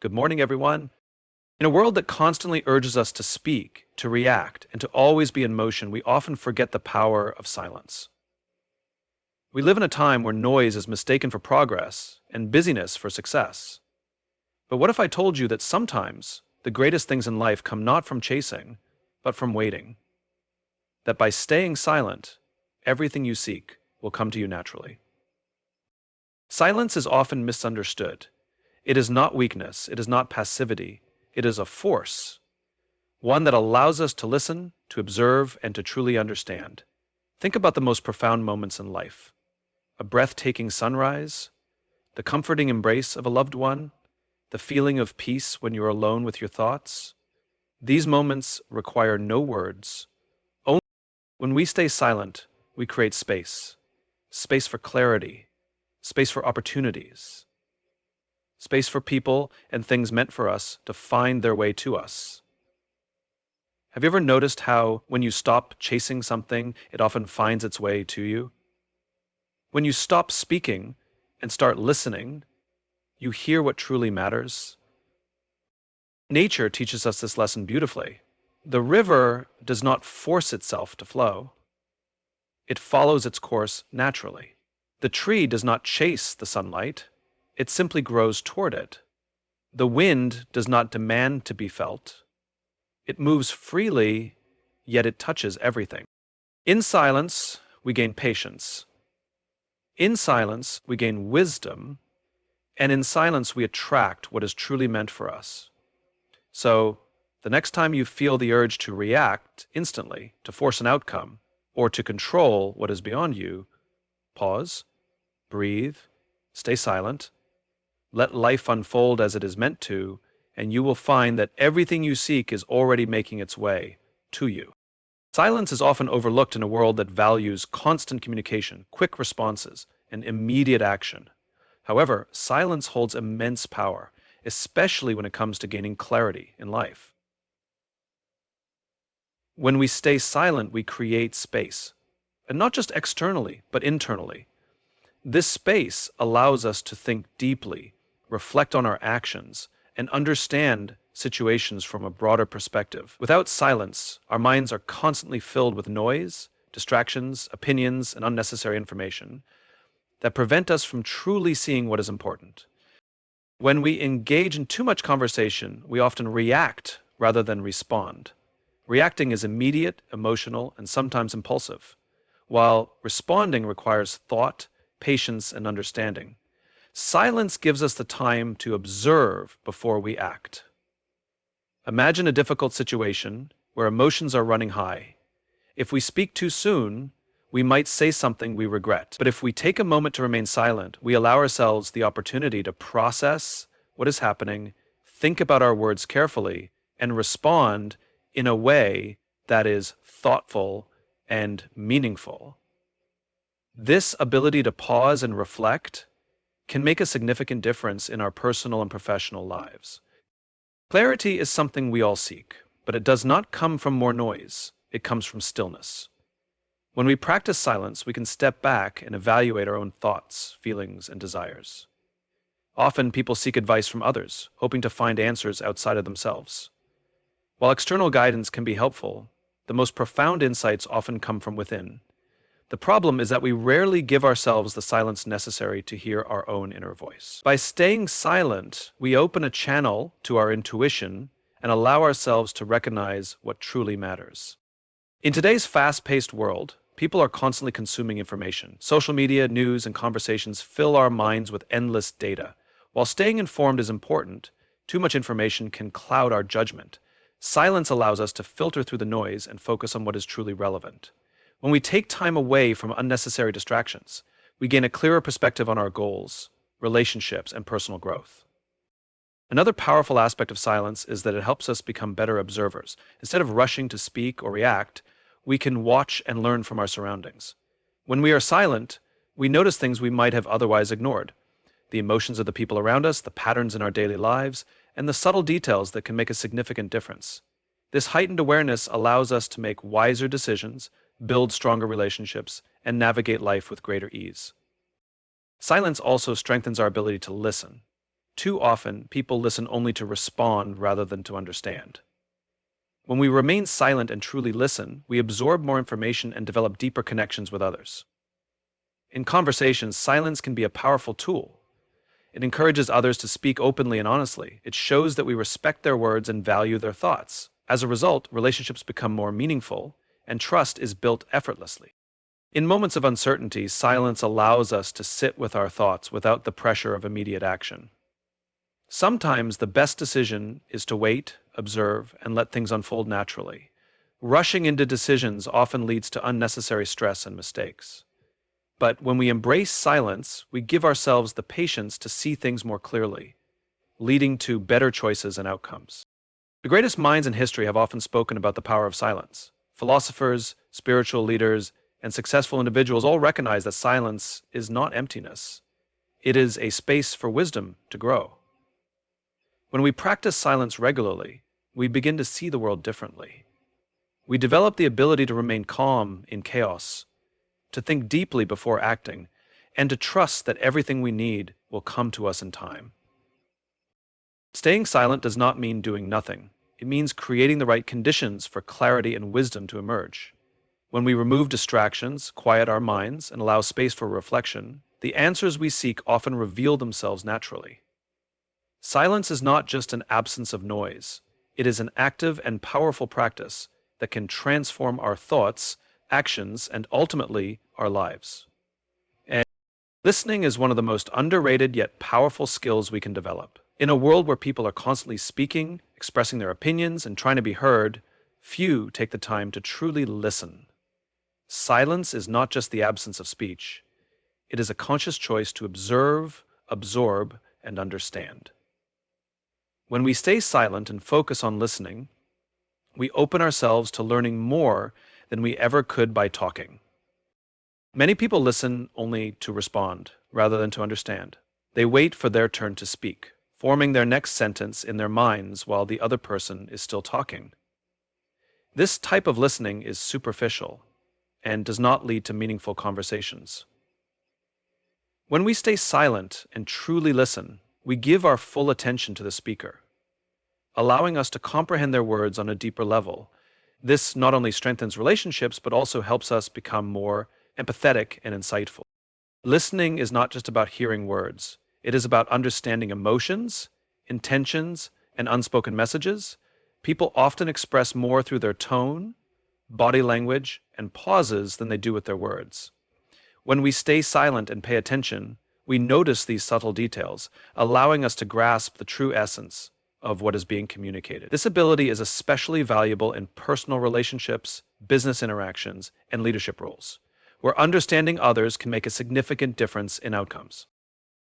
Good morning, everyone. In a world that constantly urges us to speak, to react, and to always be in motion, we often forget the power of silence. We live in a time where noise is mistaken for progress and busyness for success. But what if I told you that sometimes the greatest things in life come not from chasing, but from waiting? That by staying silent, everything you seek will come to you naturally. Silence is often misunderstood. It is not weakness, it is not passivity, it is a force, one that allows us to listen, to observe, and to truly understand. Think about the most profound moments in life: a breathtaking sunrise, the comforting embrace of a loved one, the feeling of peace when you're alone with your thoughts. These moments require no words. Only when we stay silent, we create space. Space for clarity, space for opportunities, space for people and things meant for us to find their way to us. Have you ever noticed how, when you stop chasing something, it often finds its way to you? When you stop speaking and start listening, you hear what truly matters. Nature teaches us this lesson beautifully. The river does not force itself to flow. It follows its course naturally. The tree does not chase the sunlight. It simply grows toward it. The wind does not demand to be felt. It moves freely, yet it touches everything. In silence, we gain patience. In silence, we gain wisdom. And in silence, we attract what is truly meant for us. So, the next time you feel the urge to react instantly, to force an outcome, or to control what is beyond you, pause, breathe, stay silent, let life unfold as it is meant to, and you will find that everything you seek is already making its way to you. Silence is often overlooked in a world that values constant communication, quick responses, and immediate action. However, silence holds immense power, especially when it comes to gaining clarity in life. When we stay silent, we create space, and not just externally, but internally. This space allows us to think deeply, reflect on our actions, and understand situations from a broader perspective. Without silence, our minds are constantly filled with noise, distractions, opinions, and unnecessary information that prevent us from truly seeing what is important. When we engage in too much conversation, we often react rather than respond. Reacting is immediate, emotional, and sometimes impulsive, while responding requires thought, patience, and understanding. Silence gives us the time to observe before we act. Imagine a difficult situation where emotions are running high. If we speak too soon, we might say something we regret. But if we take a moment to remain silent, we allow ourselves the opportunity to process what is happening, think about our words carefully, and respond in a way that is thoughtful and meaningful. This ability to pause and reflect can make a significant difference in our personal and professional lives. Clarity is something we all seek, but it does not come from more noise. It comes from stillness. When we practice silence, we can step back and evaluate our own thoughts, feelings, and desires. Often, people seek advice from others, hoping to find answers outside of themselves. While external guidance can be helpful, the most profound insights often come from within. The problem is that we rarely give ourselves the silence necessary to hear our own inner voice. By staying silent, we open a channel to our intuition and allow ourselves to recognize what truly matters. In today's fast-paced world, people are constantly consuming information. Social media, news, and conversations fill our minds with endless data. While staying informed is important, too much information can cloud our judgment. Silence allows us to filter through the noise and focus on what is truly relevant. When we take time away from unnecessary distractions, we gain a clearer perspective on our goals, relationships, and personal growth. Another powerful aspect of silence is that it helps us become better observers. Instead of rushing to speak or react, we can watch and learn from our surroundings. When we are silent, we notice things we might have otherwise ignored: the emotions of the people around us, the patterns in our daily lives, and the subtle details that can make a significant difference. This heightened awareness allows us to make wiser decisions, build stronger relationships, and navigate life with greater ease. Silence also strengthens our ability to listen. Too often, people listen only to respond rather than to understand. When we remain silent and truly listen, we absorb more information and develop deeper connections with others. In conversations, silence can be a powerful tool. It encourages others to speak openly and honestly. It shows that we respect their words and value their thoughts. As a result, relationships become more meaningful, and trust is built effortlessly. In moments of uncertainty, silence allows us to sit with our thoughts without the pressure of immediate action. Sometimes the best decision is to wait, observe, and let things unfold naturally. Rushing into decisions often leads to unnecessary stress and mistakes. But when we embrace silence, we give ourselves the patience to see things more clearly, leading to better choices and outcomes. The greatest minds in history have often spoken about the power of silence. Philosophers, spiritual leaders, and successful individuals all recognize that silence is not emptiness. It is a space for wisdom to grow. When we practice silence regularly, we begin to see the world differently. We develop the ability to remain calm in chaos, to think deeply before acting, and to trust that everything we need will come to us in time. Staying silent does not mean doing nothing. It means creating the right conditions for clarity and wisdom to emerge. When we remove distractions, quiet our minds, and allow space for reflection, the answers we seek often reveal themselves naturally. Silence is not just an absence of noise. It is an active and powerful practice that can transform our thoughts, actions, and ultimately our lives. And listening is one of the most underrated yet powerful skills we can develop. In a world where people are constantly speaking, expressing their opinions, and trying to be heard, few take the time to truly listen. Silence is not just the absence of speech. It is a conscious choice to observe, absorb, and understand. When we stay silent and focus on listening, we open ourselves to learning more than we ever could by talking. Many people listen only to respond, rather than to understand. They wait for their turn to speak, forming their next sentence in their minds while the other person is still talking. This type of listening is superficial and does not lead to meaningful conversations. When we stay silent and truly listen, we give our full attention to the speaker, allowing us to comprehend their words on a deeper level. This not only strengthens relationships, but also helps us become more empathetic and insightful. Listening is not just about hearing words. It is about understanding emotions, intentions, and unspoken messages. People often express more through their tone, body language, and pauses than they do with their words. When we stay silent and pay attention, we notice these subtle details, allowing us to grasp the true essence of what is being communicated. This ability is especially valuable in personal relationships, business interactions, and leadership roles, where understanding others can make a significant difference in outcomes.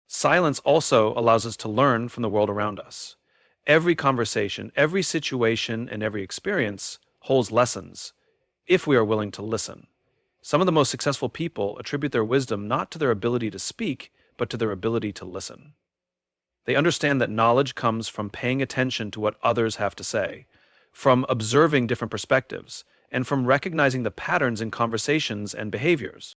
Silence also allows us to learn from the world around us. Every conversation, every situation, and every experience holds lessons if we are willing to listen. Some of the most successful people attribute their wisdom not to their ability to speak, but to their ability to listen. They understand that knowledge comes from paying attention to what others have to say, from observing different perspectives, and from recognizing the patterns in conversations and behaviors.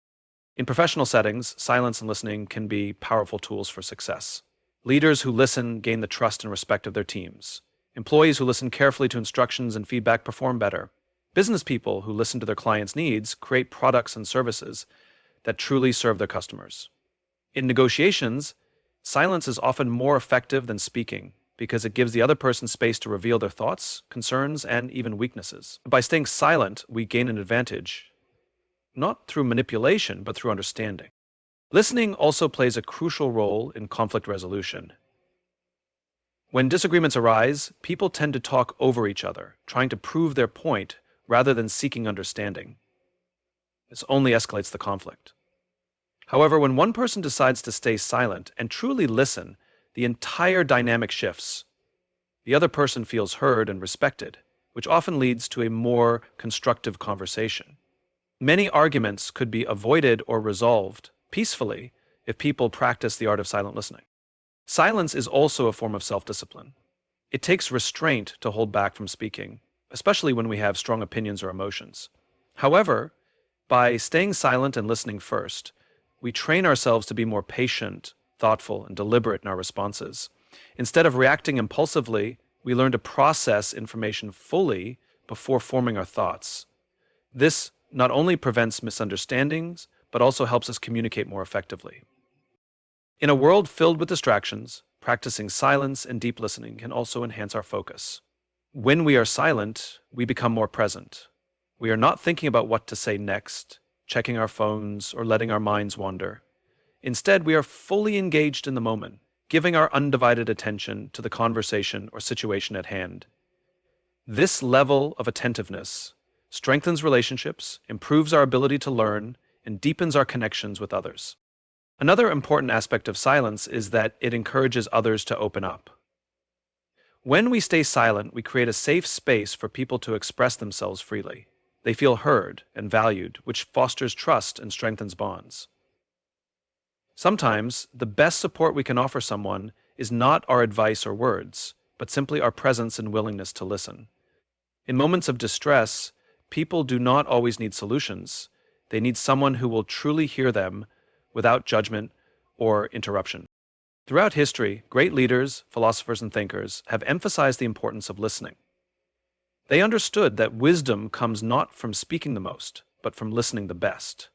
In professional settings, silence and listening can be powerful tools for success. Leaders who listen gain the trust and respect of their teams. Employees who listen carefully to instructions and feedback perform better. Business people who listen to their clients' needs create products and services that truly serve their customers. In negotiations, silence is often more effective than speaking because it gives the other person space to reveal their thoughts, concerns, and even weaknesses. By staying silent, we gain an advantage, not through manipulation, but through understanding. Listening also plays a crucial role in conflict resolution. When disagreements arise, people tend to talk over each other, trying to prove their point rather than seeking understanding. This only escalates the conflict. However, when one person decides to stay silent and truly listen, the entire dynamic shifts. The other person feels heard and respected, which often leads to a more constructive conversation. Many arguments could be avoided or resolved peacefully if people practice the art of silent listening. Silence is also a form of self-discipline. It takes restraint to hold back from speaking, especially when we have strong opinions or emotions. However, by staying silent and listening first, we train ourselves to be more patient, thoughtful, and deliberate in our responses. Instead of reacting impulsively, we learn to process information fully before forming our thoughts. This not only prevents misunderstandings, but also helps us communicate more effectively. In a world filled with distractions, practicing silence and deep listening can also enhance our focus. When we are silent, we become more present. We are not thinking about what to say next, checking our phones, or letting our minds wander. Instead, we are fully engaged in the moment, giving our undivided attention to the conversation or situation at hand. This level of attentiveness strengthens relationships, improves our ability to learn, and deepens our connections with others. Another important aspect of silence is that it encourages others to open up. When we stay silent, we create a safe space for people to express themselves freely. They feel heard and valued, which fosters trust and strengthens bonds. Sometimes, the best support we can offer someone is not our advice or words, but simply our presence and willingness to listen. In moments of distress, people do not always need solutions. They need someone who will truly hear them without judgment or interruption. Throughout history, great leaders, philosophers, and thinkers have emphasized the importance of listening. They understood that wisdom comes not from speaking the most, but from listening the best.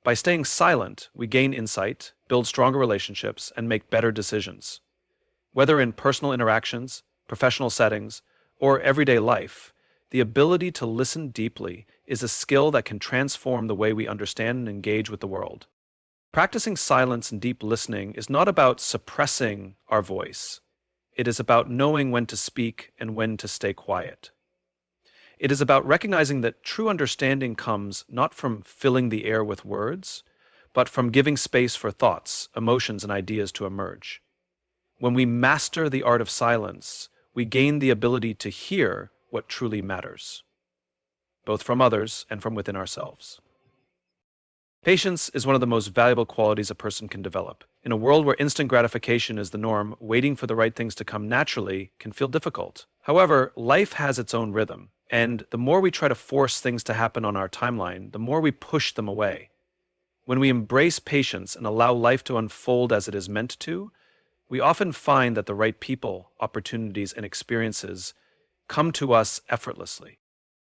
By staying silent, we gain insight, build stronger relationships, and make better decisions. Whether in personal interactions, professional settings, or everyday life, the ability to listen deeply is a skill that can transform the way we understand and engage with the world. Practicing silence and deep listening is not about suppressing our voice. It is about knowing when to speak and when to stay quiet. It is about recognizing that true understanding comes not from filling the air with words, but from giving space for thoughts, emotions, and ideas to emerge. When we master the art of silence, we gain the ability to hear what truly matters, both from others and from within ourselves. Patience is one of the most valuable qualities a person can develop. In a world where instant gratification is the norm, waiting for the right things to come naturally can feel difficult. However, life has its own rhythm, and the more we try to force things to happen on our timeline, the more we push them away. When we embrace patience and allow life to unfold as it is meant to, we often find that the right people, opportunities, and experiences come to us effortlessly.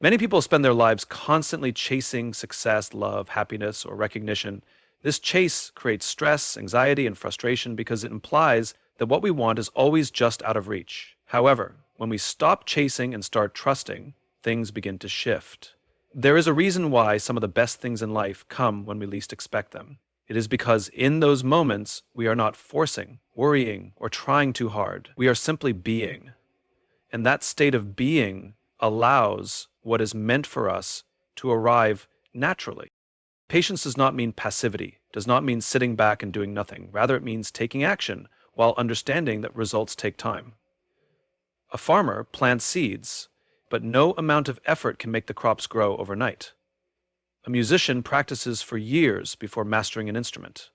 Many people spend their lives constantly chasing success, love, happiness, or recognition. This chase creates stress, anxiety, and frustration because it implies that what we want is always just out of reach. However, when we stop chasing and start trusting, things begin to shift. There is a reason why some of the best things in life come when we least expect them. It is because in those moments, we are not forcing, worrying, or trying too hard. We are simply being. And that state of being allows what is meant for us to arrive naturally. Patience does not mean passivity, does not mean sitting back and doing nothing. Rather, it means taking action while understanding that results take time. A farmer plants seeds, but no amount of effort can make the crops grow overnight. A musician practices for years before mastering an instrument.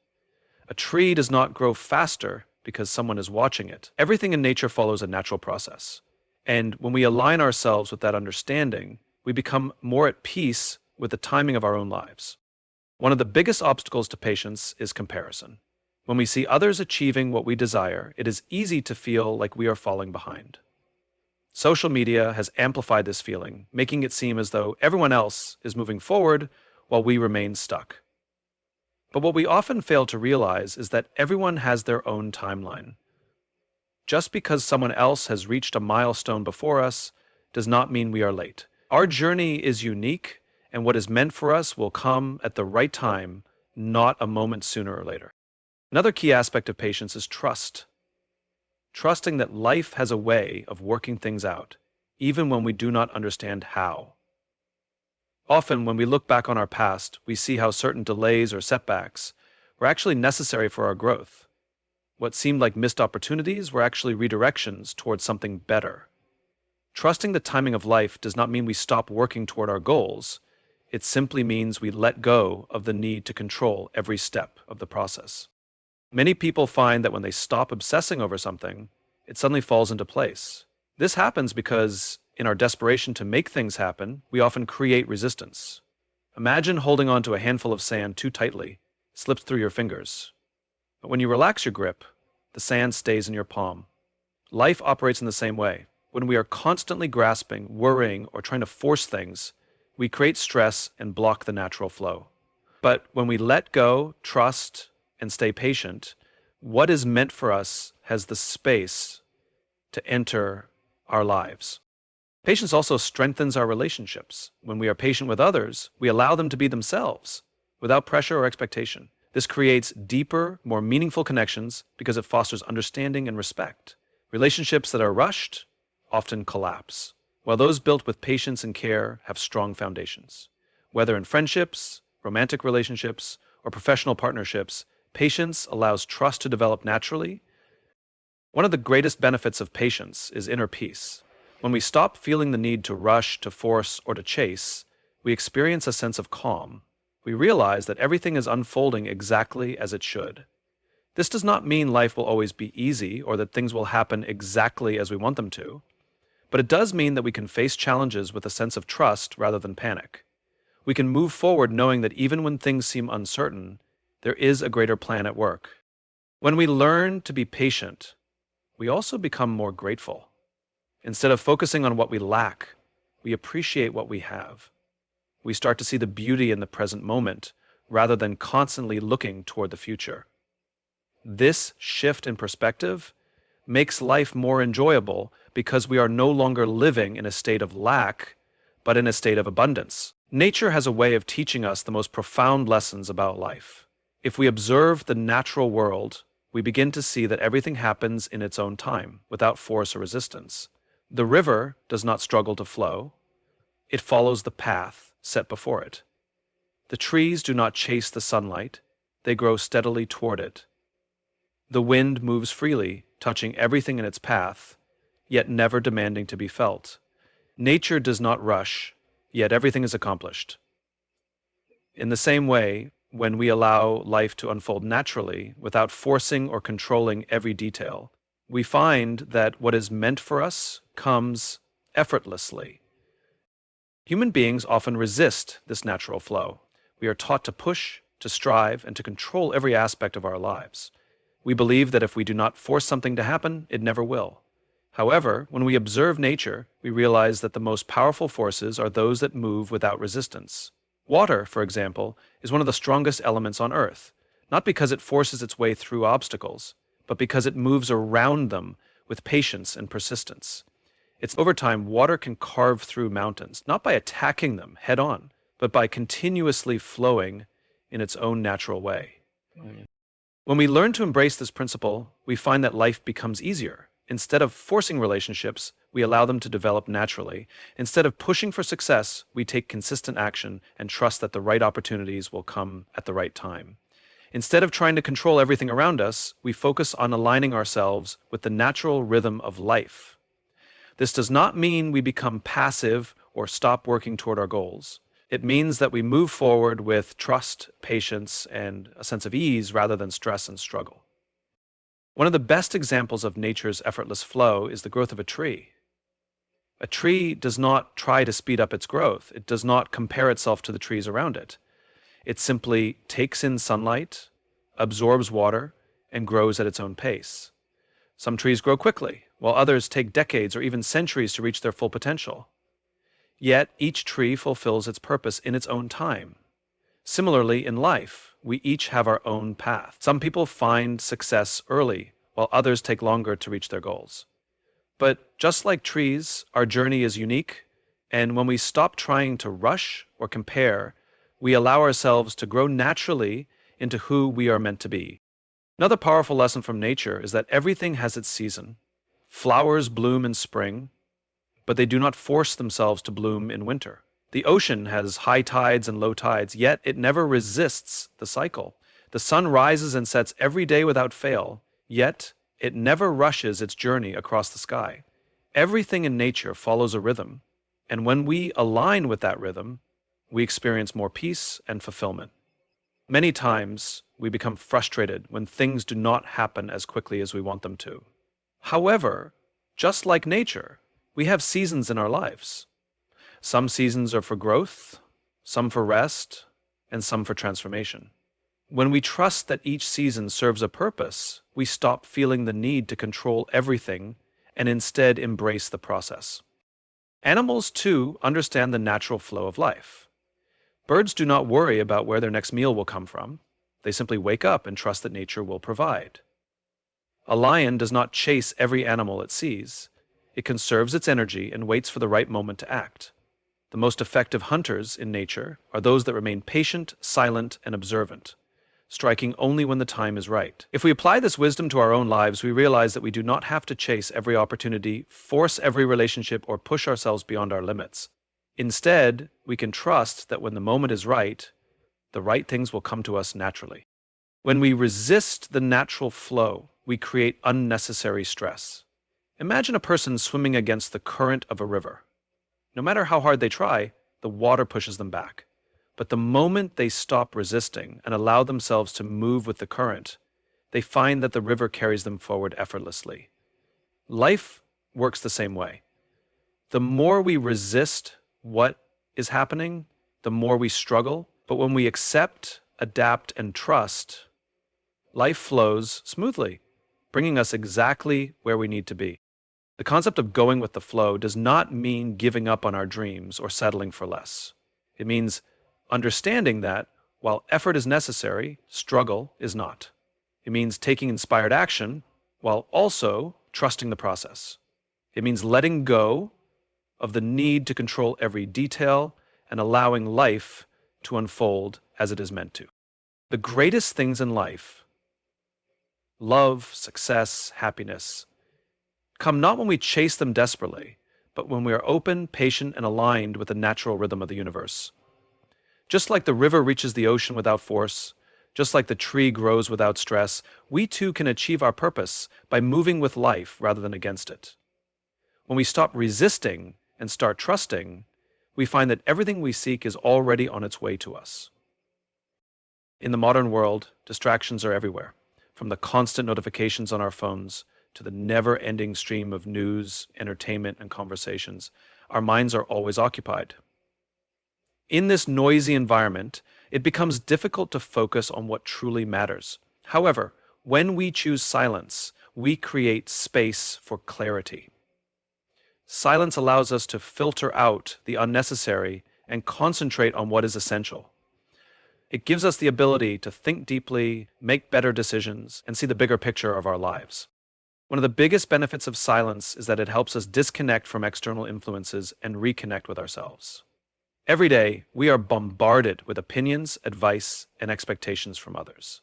A tree does not grow faster because someone is watching it. Everything in nature follows a natural process. And when we align ourselves with that understanding, we become more at peace with the timing of our own lives. One of the biggest obstacles to patience is comparison. When we see others achieving what we desire, it is easy to feel like we are falling behind. Social media has amplified this feeling, making it seem as though everyone else is moving forward while we remain stuck. But what we often fail to realize is that everyone has their own timeline. Just because someone else has reached a milestone before us does not mean we are late. Our journey is unique, and what is meant for us will come at the right time, not a moment sooner or later. Another key aspect of patience is trust. Trusting that life has a way of working things out, even when we do not understand how. Often, when we look back on our past, we see how certain delays or setbacks were actually necessary for our growth. What seemed like missed opportunities were actually redirections towards something better. Trusting the timing of life does not mean we stop working toward our goals. It simply means we let go of the need to control every step of the process. Many people find that when they stop obsessing over something, it suddenly falls into place. This happens because, in our desperation to make things happen, we often create resistance. Imagine holding on to a handful of sand too tightly, it slips through your fingers. But when you relax your grip, the sand stays in your palm. Life operates in the same way. When we are constantly grasping, worrying, or trying to force things, we create stress and block the natural flow. But when we let go, trust, and stay patient, what is meant for us has the space to enter our lives. Patience also strengthens our relationships. When we are patient with others, we allow them to be themselves, without pressure or expectation. This creates deeper, more meaningful connections because it fosters understanding and respect. Relationships that are rushed often collapse, while those built with patience and care have strong foundations. Whether in friendships, romantic relationships, or professional partnerships, patience allows trust to develop naturally. One of the greatest benefits of patience is inner peace. When we stop feeling the need to rush, to force, or to chase, we experience a sense of calm. We realize that everything is unfolding exactly as it should. This does not mean life will always be easy or that things will happen exactly as we want them to, but it does mean that we can face challenges with a sense of trust rather than panic. We can move forward knowing that even when things seem uncertain, there is a greater plan at work. When we learn to be patient, we also become more grateful. Instead of focusing on what we lack, we appreciate what we have. We start to see the beauty in the present moment rather than constantly looking toward the future. This shift in perspective makes life more enjoyable because we are no longer living in a state of lack, but in a state of abundance. Nature has a way of teaching us the most profound lessons about life. If we observe the natural world, we begin to see that everything happens in its own time, without force or resistance. The river does not struggle to flow. It follows the path set before it. The trees do not chase the sunlight. They grow steadily toward it. The wind moves freely, touching everything in its path, yet never demanding to be felt. Nature does not rush, yet everything is accomplished. In the same way, when we allow life to unfold naturally, without forcing or controlling every detail, we find that what is meant for us comes effortlessly. Human beings often resist this natural flow. We are taught to push, to strive, and to control every aspect of our lives. We believe that if we do not force something to happen, it never will. However, when we observe nature, we realize that the most powerful forces are those that move without resistance. Water, for example, is one of the strongest elements on Earth, not because it forces its way through obstacles, but because it moves around them with patience and persistence. It's over time, water can carve through mountains, not by attacking them head on, but by continuously flowing in its own natural way. When we learn to embrace this principle, we find that life becomes easier. Instead of forcing relationships, we allow them to develop naturally. Instead of pushing for success, we take consistent action and trust that the right opportunities will come at the right time. Instead of trying to control everything around us, we focus on aligning ourselves with the natural rhythm of life. This does not mean we become passive or stop working toward our goals. It means that we move forward with trust, patience, and a sense of ease rather than stress and struggle. One of the best examples of nature's effortless flow is the growth of a tree. A tree does not try to speed up its growth. It does not compare itself to the trees around it. It simply takes in sunlight, absorbs water, and grows at its own pace. Some trees grow quickly, while others take decades or even centuries to reach their full potential. Yet each tree fulfills its purpose in its own time. Similarly, in life, we each have our own path. Some people find success early, while others take longer to reach their goals. But just like trees, our journey is unique, and when we stop trying to rush or compare, we allow ourselves to grow naturally into who we are meant to be. Another powerful lesson from nature is that everything has its season. Flowers bloom in spring, but they do not force themselves to bloom in winter. The ocean has high tides and low tides, yet it never resists the cycle. The sun rises and sets every day without fail, yet it never rushes its journey across the sky. Everything in nature follows a rhythm, and when we align with that rhythm, we experience more peace and fulfillment. Many times, we become frustrated when things do not happen as quickly as we want them to. However, just like nature, we have seasons in our lives. Some seasons are for growth, some for rest, and some for transformation. When we trust that each season serves a purpose, we stop feeling the need to control everything and instead embrace the process. Animals, too, understand the natural flow of life. Birds do not worry about where their next meal will come from. They simply wake up and trust that nature will provide. A lion does not chase every animal it sees. It conserves its energy and waits for the right moment to act. The most effective hunters in nature are those that remain patient, silent, and observant, striking only when the time is right. If we apply this wisdom to our own lives, we realize that we do not have to chase every opportunity, force every relationship, or push ourselves beyond our limits. Instead, we can trust that when the moment is right, the right things will come to us naturally. When we resist the natural flow, we create unnecessary stress. Imagine a person swimming against the current of a river. No matter how hard they try, the water pushes them back. But the moment they stop resisting and allow themselves to move with the current, they find that the river carries them forward effortlessly. Life works the same way. The more we resist what is happening, the more we struggle. But when we accept, adapt, and trust, life flows smoothly, bringing us exactly where we need to be. The concept of going with the flow does not mean giving up on our dreams or settling for less. It means understanding that while effort is necessary, struggle is not. It means taking inspired action while also trusting the process. It means letting go of the need to control every detail and allowing life to unfold as it is meant to. The greatest things in life, love, success, happiness, come not when we chase them desperately, but when we are open, patient, and aligned with the natural rhythm of the universe. Just like the river reaches the ocean without force, just like the tree grows without stress, we too can achieve our purpose by moving with life rather than against it. When we stop resisting and start trusting, we find that everything we seek is already on its way to us. In the modern world, distractions are everywhere, from the constant notifications on our phones to the never-ending stream of news, entertainment, and conversations. Our minds are always occupied. In this noisy environment, it becomes difficult to focus on what truly matters. However, when we choose silence, we create space for clarity. Silence allows us to filter out the unnecessary and concentrate on what is essential. It gives us the ability to think deeply, make better decisions, and see the bigger picture of our lives. One of the biggest benefits of silence is that it helps us disconnect from external influences and reconnect with ourselves. Every day, we are bombarded with opinions, advice, and expectations from others.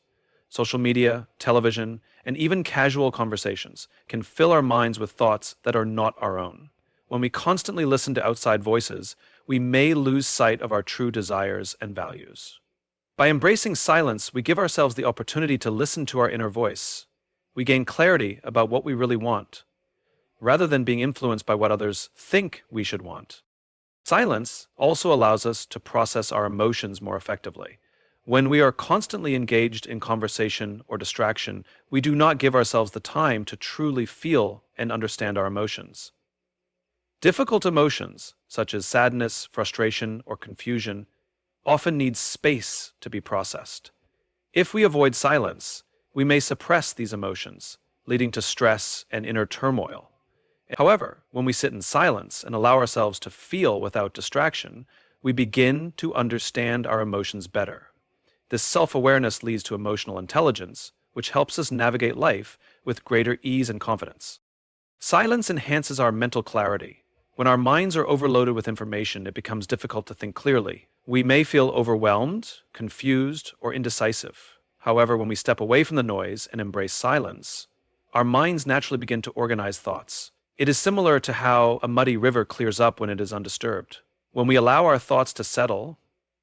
Social media, television, and even casual conversations can fill our minds with thoughts that are not our own. When we constantly listen to outside voices, we may lose sight of our true desires and values. By embracing silence, we give ourselves the opportunity to listen to our inner voice. We gain clarity about what we really want, rather than being influenced by what others think we should want. Silence also allows us to process our emotions more effectively. When we are constantly engaged in conversation or distraction, we do not give ourselves the time to truly feel and understand our emotions. Difficult emotions, such as sadness, frustration, or confusion, often need space to be processed. If we avoid silence, we may suppress these emotions, leading to stress and inner turmoil. However, when we sit in silence and allow ourselves to feel without distraction, we begin to understand our emotions better. This self-awareness leads to emotional intelligence, which helps us navigate life with greater ease and confidence. Silence enhances our mental clarity. When our minds are overloaded with information, it becomes difficult to think clearly. We may feel overwhelmed, confused, or indecisive. However, when we step away from the noise and embrace silence, our minds naturally begin to organize thoughts. It is similar to how a muddy river clears up when it is undisturbed. When we allow our thoughts to settle,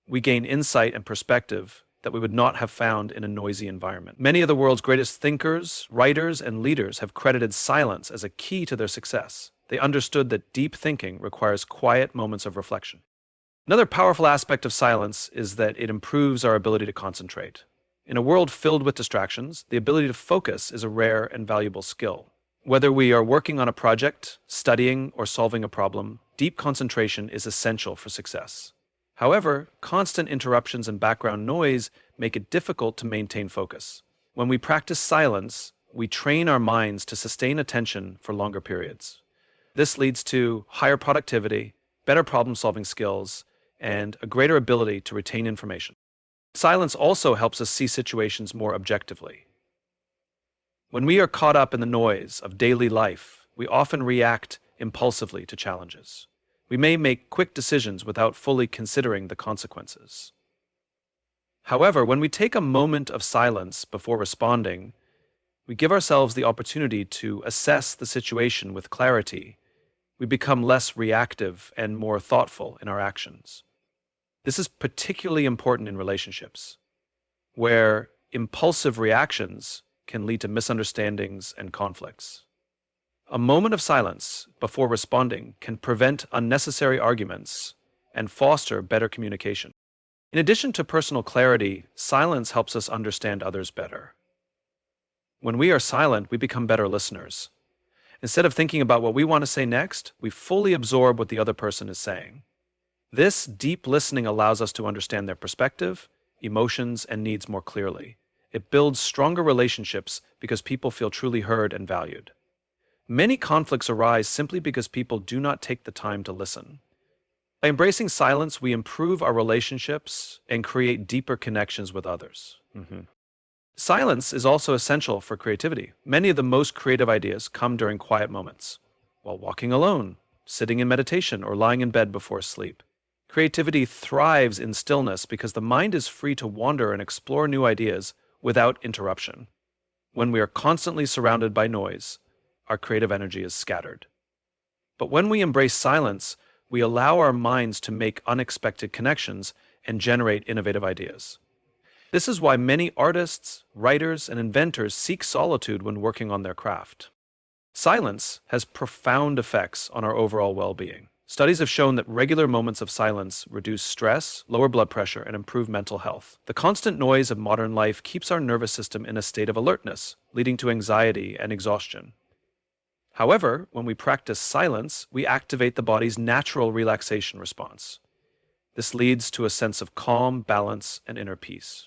we gain insight and perspective that we would not have found in a noisy environment. Many of the world's greatest thinkers, writers, and leaders have credited silence as a key to their success. They understood that deep thinking requires quiet moments of reflection. Another powerful aspect of silence is that it improves our ability to concentrate. In a world filled with distractions, the ability to focus is a rare and valuable skill. Whether we are working on a project, studying, or solving a problem, deep concentration is essential for success. However, constant interruptions and background noise make it difficult to maintain focus. When we practice silence, we train our minds to sustain attention for longer periods. This leads to higher productivity, better problem-solving skills, and a greater ability to retain information. Silence also helps us see situations more objectively. When we are caught up in the noise of daily life, we often react impulsively to challenges. We may make quick decisions without fully considering the consequences. However, when we take a moment of silence before responding, we give ourselves the opportunity to assess the situation with clarity. We become less reactive and more thoughtful in our actions. This is particularly important in relationships, where impulsive reactions can lead to misunderstandings and conflicts. A moment of silence before responding can prevent unnecessary arguments and foster better communication. In addition to personal clarity, silence helps us understand others better. When we are silent, we become better listeners. Instead of thinking about what we want to say next, we fully absorb what the other person is saying. This deep listening allows us to understand their perspective, emotions, and needs more clearly. It builds stronger relationships because people feel truly heard and valued. Many conflicts arise simply because people do not take the time to listen. By embracing silence, we improve our relationships and create deeper connections with others. Silence is also essential for creativity. Many of the most creative ideas come during quiet moments, while walking alone, sitting in meditation, or lying in bed before sleep. Creativity thrives in stillness because the mind is free to wander and explore new ideas without interruption. When we are constantly surrounded by noise, our creative energy is scattered. But when we embrace silence, we allow our minds to make unexpected connections and generate innovative ideas. This is why many artists, writers, and inventors seek solitude when working on their craft. Silence has profound effects on our overall well-being. Studies have shown that regular moments of silence reduce stress, lower blood pressure, and improve mental health. The constant noise of modern life keeps our nervous system in a state of alertness, leading to anxiety and exhaustion. However, when we practice silence, we activate the body's natural relaxation response. This leads to a sense of calm, balance, and inner peace.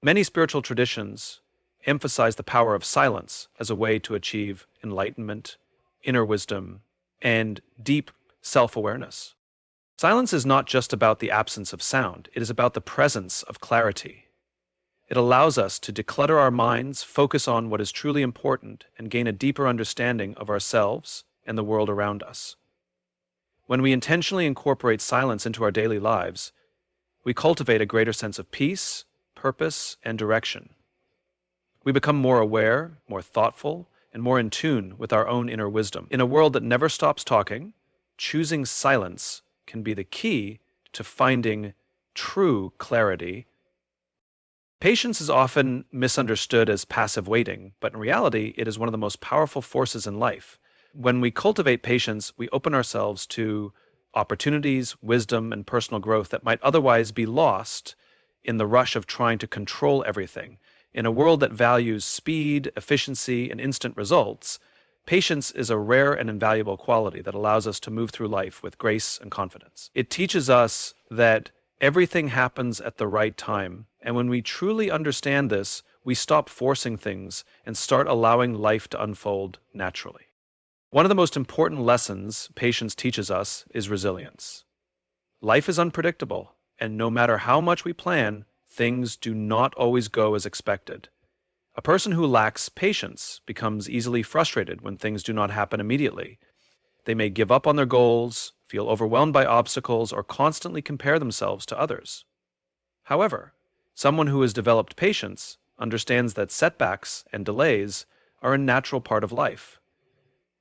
Many spiritual traditions emphasize the power of silence as a way to achieve enlightenment, inner wisdom, and deep self-awareness. Silence is not just about the absence of sound, it is about the presence of clarity. It allows us to declutter our minds, focus on what is truly important, and gain a deeper understanding of ourselves and the world around us. When we intentionally incorporate silence into our daily lives, we cultivate a greater sense of peace, purpose, and direction. We become more aware, more thoughtful, and more in tune with our own inner wisdom. In a world that never stops talking, choosing silence can be the key to finding true clarity. Patience is often misunderstood as passive waiting, but in reality, it is one of the most powerful forces in life. When we cultivate patience, we open ourselves to opportunities, wisdom, and personal growth that might otherwise be lost in the rush of trying to control everything. In a world that values speed, efficiency, and instant results, patience is a rare and invaluable quality that allows us to move through life with grace and confidence. It teaches us that everything happens at the right time, and when we truly understand this, we stop forcing things and start allowing life to unfold naturally. One of the most important lessons patience teaches us is resilience. Life is unpredictable, and no matter how much we plan, things do not always go as expected. A person who lacks patience becomes easily frustrated when things do not happen immediately. They may give up on their goals, feel overwhelmed by obstacles, or constantly compare themselves to others. However, someone who has developed patience understands that setbacks and delays are a natural part of life.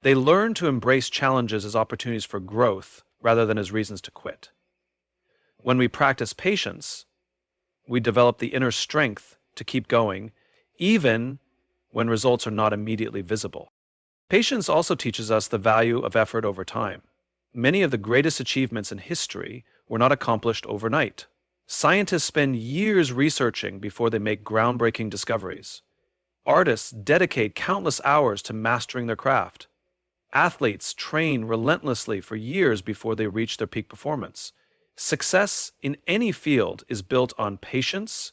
They learn to embrace challenges as opportunities for growth rather than as reasons to quit. When we practice patience, we develop the inner strength to keep going, even when results are not immediately visible. Patience also teaches us the value of effort over time. Many of the greatest achievements in history were not accomplished overnight. Scientists spend years researching before they make groundbreaking discoveries. Artists dedicate countless hours to mastering their craft. Athletes train relentlessly for years before they reach their peak performance. Success in any field is built on patience,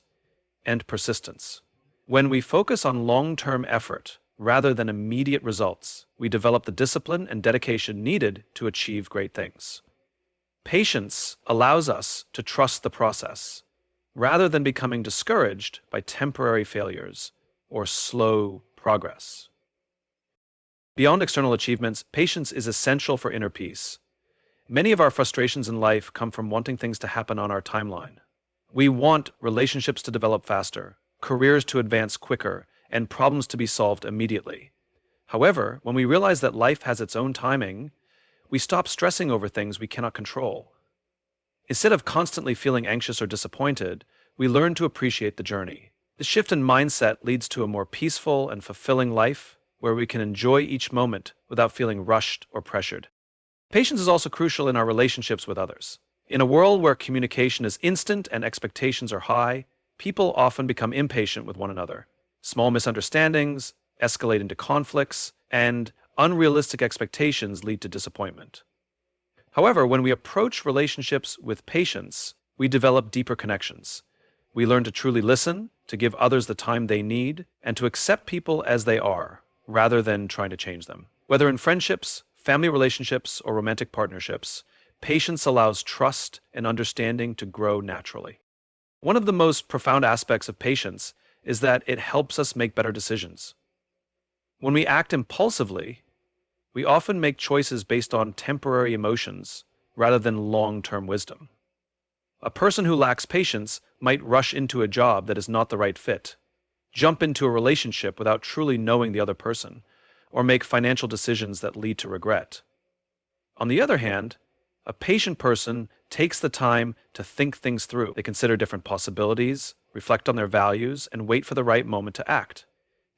and persistence. When we focus on long-term effort rather than immediate results, we develop the discipline and dedication needed to achieve great things. Patience allows us to trust the process, rather than becoming discouraged by temporary failures or slow progress. Beyond external achievements, patience is essential for inner peace. Many of our frustrations in life come from wanting things to happen on our timeline. We want relationships to develop faster, careers to advance quicker, and problems to be solved immediately. However, when we realize that life has its own timing, we stop stressing over things we cannot control. Instead of constantly feeling anxious or disappointed, we learn to appreciate the journey. This shift in mindset leads to a more peaceful and fulfilling life where we can enjoy each moment without feeling rushed or pressured. Patience is also crucial in our relationships with others. In a world where communication is instant and expectations are high, people often become impatient with one another. Small misunderstandings escalate into conflicts, and unrealistic expectations lead to disappointment. However, when we approach relationships with patience, we develop deeper connections. We learn to truly listen, to give others the time they need, and to accept people as they are, rather than trying to change them. Whether in friendships, family relationships, or romantic partnerships, patience allows trust and understanding to grow naturally. One of the most profound aspects of patience is that it helps us make better decisions. When we act impulsively, we often make choices based on temporary emotions rather than long-term wisdom. A person who lacks patience might rush into a job that is not the right fit, jump into a relationship without truly knowing the other person, or make financial decisions that lead to regret. On the other hand, a patient person takes the time to think things through. They consider different possibilities, reflect on their values, and wait for the right moment to act.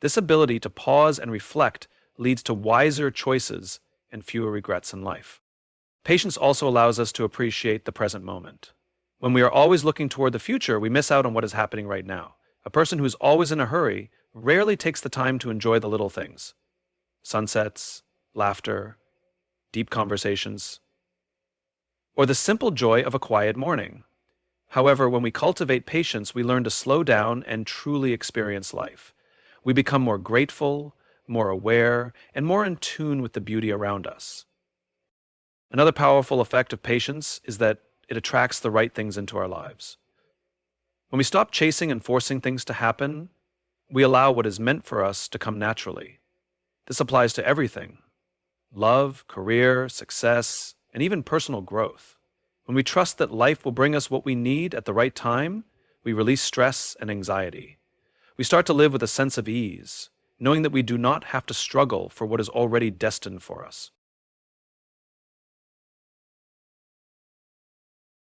This ability to pause and reflect leads to wiser choices and fewer regrets in life. Patience also allows us to appreciate the present moment. When we are always looking toward the future, we miss out on what is happening right now. A person who is always in a hurry rarely takes the time to enjoy the little things: sunsets, laughter, deep conversations, or the simple joy of a quiet morning. However, when we cultivate patience, we learn to slow down and truly experience life. We become more grateful, more aware, and more in tune with the beauty around us. Another powerful effect of patience is that it attracts the right things into our lives. When we stop chasing and forcing things to happen, we allow what is meant for us to come naturally. This applies to everything: love, career, success, and even personal growth. When we trust that life will bring us what we need at the right time, we release stress and anxiety. We start to live with a sense of ease, knowing that we do not have to struggle for what is already destined for us.